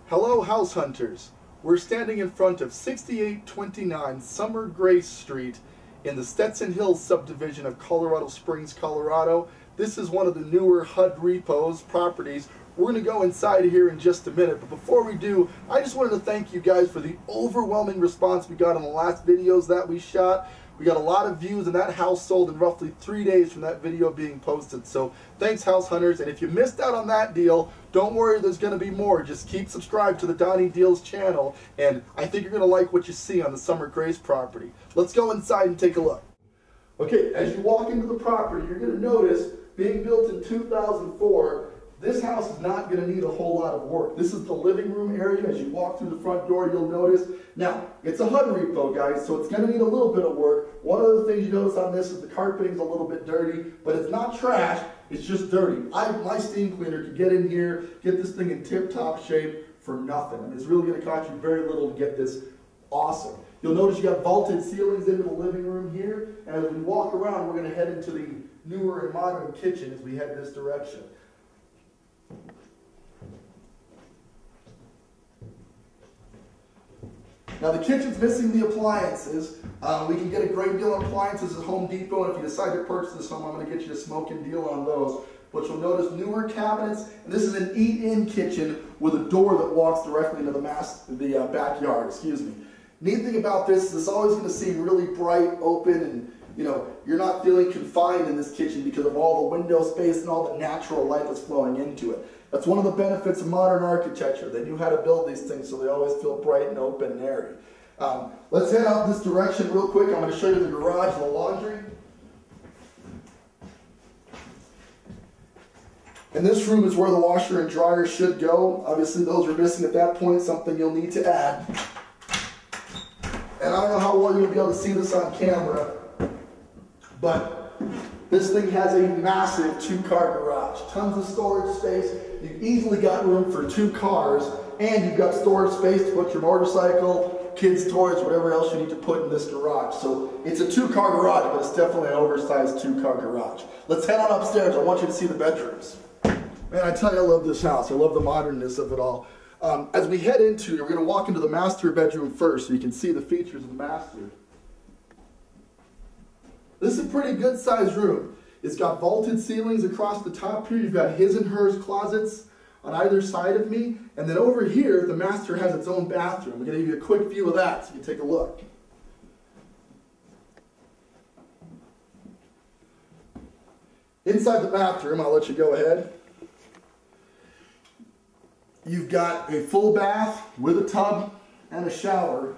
Hello, house hunters. We're standing in front of 6829 Summer Grace Street in the Stetson Hills subdivision of Colorado Springs, Colorado. This is one of the newer HUD repos properties. We're going to go inside here in just a minute, but before we do, I just wanted to thank you guys for the overwhelming response we got on the last videos that we shot. We got a lot of views, and that house sold in roughly 3 days from that video being posted. So thanks, house hunters. And if you missed out on that deal, don't worry, there's going to be more. Just keep subscribed to the Donnie Deals channel, and I think you're going to like what you see on the Summer Grace property. Let's go inside and take a look. Okay, as you walk into the property, you're going to notice, being built in 2004, this house is not going to need a whole lot of work. This is the living room area. As you walk through the front door, you'll notice. Now, it's a HUD repo, guys, so it's going to need a little bit of work. One of the things you notice on this is the carpeting's a little bit dirty, but it's not trash, it's just dirty. My steam cleaner could get in here, get this thing in tip-top shape for nothing. I mean, it's really going to cost you very little to get this awesome. You'll notice you got vaulted ceilings into the living room here, and as we walk around, we're going to head into the newer and modern kitchen as we head this direction. Now the kitchen's missing the appliances. We can get a great deal on appliances at Home Depot, and if you decide to purchase this home, I'm going to get you a smoking deal on those. But you'll notice newer cabinets, and this is an eat-in kitchen with a door that walks directly into the backyard. Excuse me. Neat thing about this is it's always going to seem really bright, open, and you're not feeling confined in this kitchen because of all the window space and all the natural light that's flowing into it. That's one of the benefits of modern architecture. They knew how to build these things so they always feel bright and open and airy. Let's head out this direction real quick. I'm going to show you the garage and the laundry. And this room is where the washer and dryer should go. Obviously those are missing at that point, something you'll need to add. And I don't know how well you'll be able to see this on camera, but this thing has a massive 2-car garage. Tons of storage space. You've easily got room for 2 cars, and you've got storage space to put your motorcycle, kids' toys, whatever else you need to put in this garage. So it's a 2-car garage, but it's definitely an oversized 2-car garage. Let's head on upstairs. I want you to see the bedrooms. Man, I tell you, I love this house. I love the modernness of it all. As we head into, we're going to walk into the master bedroom first so you can see the features of the master. This is a pretty good sized room. It's got vaulted ceilings across the top here. You've got his and hers closets on either side of me. And then over here, the master has its own bathroom. I'm going to give you a quick view of that so you can take a look. Inside the bathroom, I'll let you go ahead. You've got a full bath with a tub and a shower.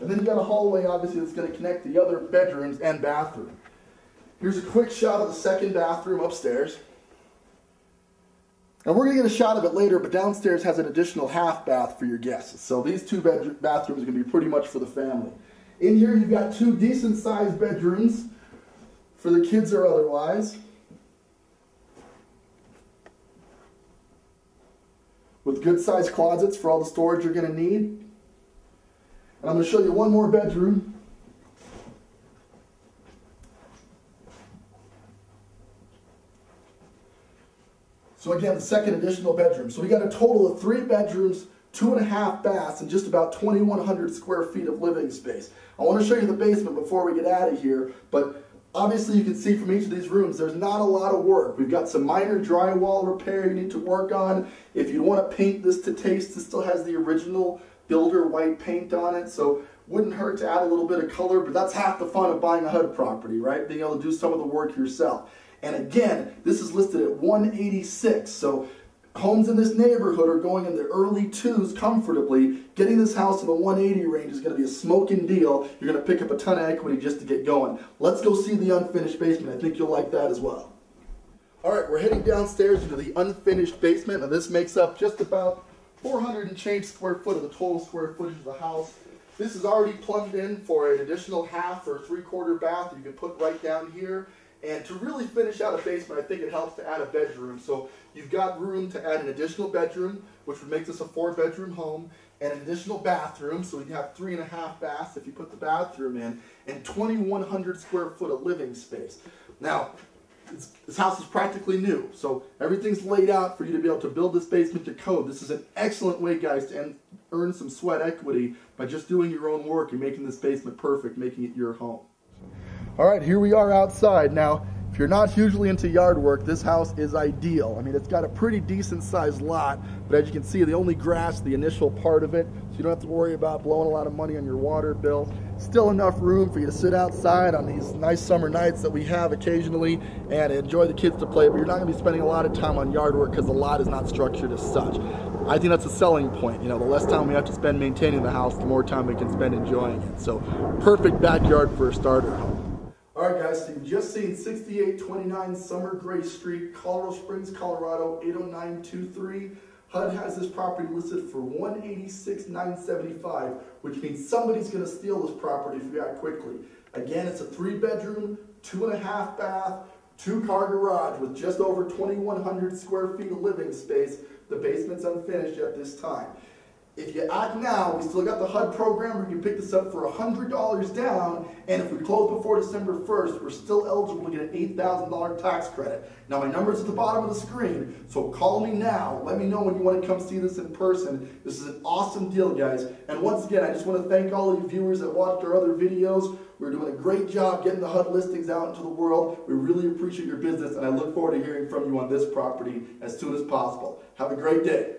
And then you've got a hallway, obviously, that's going to connect the other bedrooms and bathroom. Here's a quick shot of the second bathroom upstairs. And we're going to get a shot of it later, but downstairs has an additional half bath for your guests. So these 2 bathrooms are going to be pretty much for the family. In here, you've got 2 decent-sized bedrooms for the kids or otherwise, with good-sized closets for all the storage you're going to need. And I'm going to show you one more bedroom. So again, the second additional bedroom. So we got a total of 3 bedrooms, 2.5 baths, and just about 2,100 square feet of living space. I want to show you the basement before we get out of here, but obviously you can see from each of these rooms there's not a lot of work. We've got some minor drywall repair you need to work on. If you want to paint this to taste, this still has the original builder white paint on it, so wouldn't hurt to add a little bit of color, but that's half the fun of buying a HUD property, right? Being able to do some of the work yourself. And again, this is listed at $186, so homes in this neighborhood are going in the early 2s comfortably. Getting this house in the 180 range is going to be a smoking deal. You're going to pick up a ton of equity just to get going. Let's go see the unfinished basement. I think you'll like that as well. All right, we're heading downstairs into the unfinished basement, and this makes up just about 400 and change square foot of the total square footage of the house. This is already plumbed in for an additional half or 3/4 bath that you can put right down here. And to really finish out a basement, I think it helps to add a bedroom. So you've got room to add an additional bedroom, which would make this a 4-bedroom home. and an additional bathroom, so you have 3.5 baths if you put the bathroom in, and 2,100 square foot of living space. Now, this house is practically new, so everything's laid out for you to be able to build this basement to code. This is an excellent way, guys, to earn some sweat equity by just doing your own work and making this basement perfect, making it your home. All right, here we are outside. Now, if you're not hugely into yard work, this house is ideal. I mean, it's got a pretty decent sized lot, but as you can see, the only grass, the initial part of it, so you don't have to worry about blowing a lot of money on your water bill. Still enough room for you to sit outside on these nice summer nights that we have occasionally and enjoy the kids to play, but you're not going to be spending a lot of time on yard work because the lot is not structured as such. I think that's a selling point. You know, the less time we have to spend maintaining the house, the more time we can spend enjoying it. So, perfect backyard for a starter home. Alright guys, so you've just seen 6829 Summer Gray Street, Colorado Springs, Colorado, 80923. HUD has this property listed for $186,975, which means somebody's going to steal this property if you act quickly. Again, it's a 3-bedroom, 2.5 bath, 2-car garage with just over 2,100 square feet of living space. The basement's unfinished at this time. If you act now, we still got the HUD program where you can pick this up for $100 down, and if we close before December 1st, we're still eligible to get an $8,000 tax credit. Now, my number's at the bottom of the screen, so call me now. Let me know when you want to come see this in person. This is an awesome deal, guys. And once again, I just want to thank all of you viewers that watched our other videos. We're doing a great job getting the HUD listings out into the world. We really appreciate your business, and I look forward to hearing from you on this property as soon as possible. Have a great day.